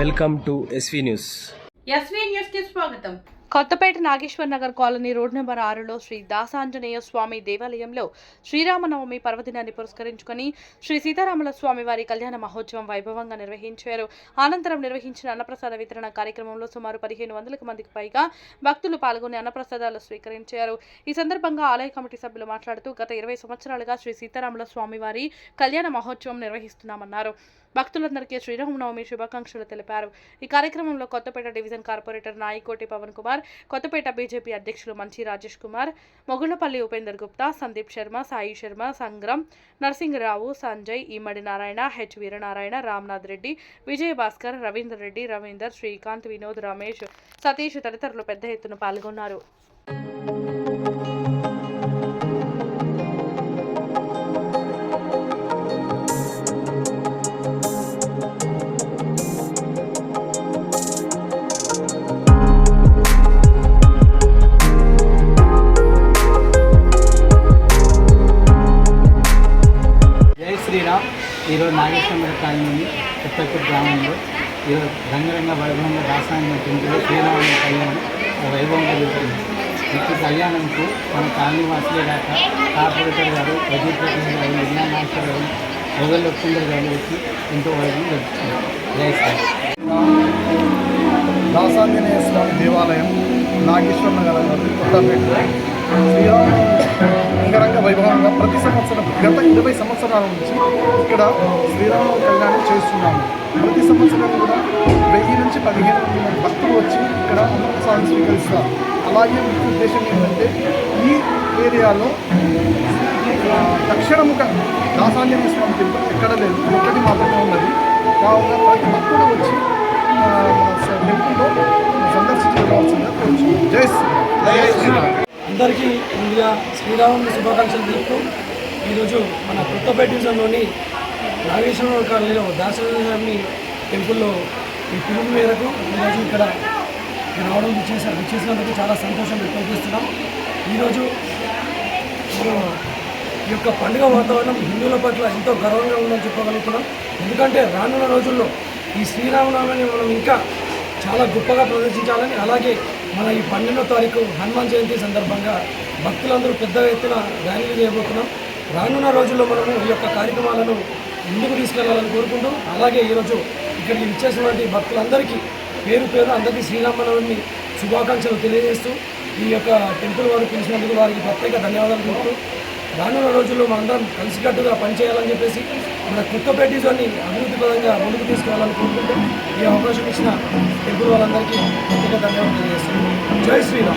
Welcome to SV news. SV news కి స్వాగతం. Kothapet Nageshwar Nagar colony road number 6లో శ్రీ దాసాంజనేయ స్వామి దేవాలయంలో శ్రీరామనవమి పర్వదినాన్ని పురస్కరించుకొని శ్రీ సీతారాముల స్వామి వారి కళ్యాణ మహోత్సవం వైభవంగా నిర్వహించారు. అనంతరం నిర్వహించిన అన్నప్రసాద వితరణ కార్యక్రమంలో సుమారు 1500 మందికి పైగా భక్తులు పాల్గొని అన్నప్రసాదాలు స్వీకరించారు. ఈ సందర్భంగా ఆలయ కమిటీ సభ్యులు మాట్లాడుతూ గత 20 సంవత్సరాలుగా శ్రీ సీతారాముల స్వామి వారి కళ్యాణ మహోత్సవం నిర్వహిస్తున్నామన్నారు. భక్తులందరికీ శ్రీరామనవమి శుభాకాంక్షలు తెలిపారు. ఈ కార్యక్రమంలో Kothapet division corporator Naikoti Pavan Kumar, Kothapet BJP అధ్యక్షులు మంచి రాజేష్ కుమార్, మొగుళ్లపల్లి ఉపేందర్ గుప్తా, సందీప్ శర్మ, సాయి శర్మ, సంగ్రామ్, నరసింగరావు, సంజయ్, ఈమడి నారాయణ, హెచ్ వీరనారాయణ, రామ్నాథ్ రెడ్డి, విజయ భాస్కర్, రవీందర్ రెడ్డి, రవీందర్, శ్రీకాంత్, వినోద్, రమేష్, సతీష్ తదితరులు పెద్ద ఎత్తున పాల్గొన్నారు. ఈరోజు నాగేశ్వర కాలనీ కొత్తపేట గ్రామంలో ఈరోజు రంగరంగ వైభవంగా దాసాంజనేయ టెంపుల్లో శ్రీరాముల కళ్యాణం వైభవంగా జరుగుతుంది. ఈ కళ్యాణంకు మన కాలనీ వాసులే కాక కార్పొరేటర్ గారు, ప్రజాప్రతినిధి గారు, విజ్ఞానాశ్వర గారు, మొగల్ ఉపేందర్ గారు వచ్చి ఎంతో వైభవం జరుగుతున్నారు. జై శ్రీ దాసాంజనేయ స్వామి దేవాలయం నాగేశ్వర నగర్ కొత్తపేట శ్రీరామ అంగరంగ వైభవంగా ప్రతి సంవత్సరం గత 20 సంవత్సరాల నుంచి ఇక్కడ శ్రీరామ కళ్యాణం చేస్తున్నాము. ప్రతి సంవత్సరం కూడా 1000 నుంచి 1500 మంది భక్తులు వచ్చి ఇక్కడ అన్నప్రసాదం స్వీకరిస్తారు. అలాగే ముఖ్య ఉద్దేశం ఏంటంటే ఈ ఏరియాలో దక్షిణముఖ దాసాంజనేయ స్వామి టెంపుల్ ఎక్కడ లేదు, ఒకటి మాత్రమే ఉన్నది. కావున ప్రతి భక్తుడు వచ్చి టెంపుల్లో సందర్శించి వెళ్ళవలసిందిగా కోరుచున్నాం. జై శ్రీరామ్. అందరికీ ముందుగా శ్రీరాముని శుభాకాంక్షలు తెలుపుతూ ఈరోజు మన కొత్తపేట డివిజన్లోని నాగేశ్వర కాలనీలో దాసాంజనేయ టెంపుల్లో ఈ పిలుపు మేరకు ఈరోజు ఇక్కడ రావడం విచ్చేసినందుకు చాలా సంతోషం వ్యక్తం చేస్తున్నాం. ఈరోజు ఈ యొక్క పండుగ వాతావరణం హిందువుల పట్ల ఎంతో గర్వంగా ఉందని చెప్పగలుగుతున్నాం. ఎందుకంటే రానున్న రోజుల్లో ఈ శ్రీరామనవమిని మనం ఇంకా చాలా గొప్పగా ప్రదర్శించాలని, అలాగే మన ఈ 12వ తారీఖు హనుమాన్ జయంతి సందర్భంగా భక్తులందరూ పెద్ద ఎత్తున ర్యాలీలు చేయబోతున్నాం. రానున్న రోజుల్లో మనము ఈ యొక్క కార్యక్రమాలను ముందుకు తీసుకెళ్లాలని కోరుకుంటూ, అలాగే ఈరోజు ఇక్కడికి విచ్చేసినటువంటి భక్తులందరికీ పేరు పేరు అందరికీ శ్రీరామనవమి శుభాకాంక్షలు తెలియజేస్తూ ఈ యొక్క టెంపుల్ వారు పిలిచినందుకు వారికి ప్రత్యేక ధన్యవాదాలు తెలుపుతూ, రానున్న రోజుల్లో మనందరం కలిసికట్టుగా పనిచేయాలని చెప్పేసి మన కొత్తపేట డివిజన్ని అభివృద్ధి పరంగా ముందుకు తీసుకెళ్లాలని కోరుకుంటూ ఈ అవకాశం ఇచ్చిన టెంపుల్ వాళ్ళందరికీ ప్రత్యేక ధన్యవాదాలు తెలియజేస్తున్నాం. జై శ్రీరామ్.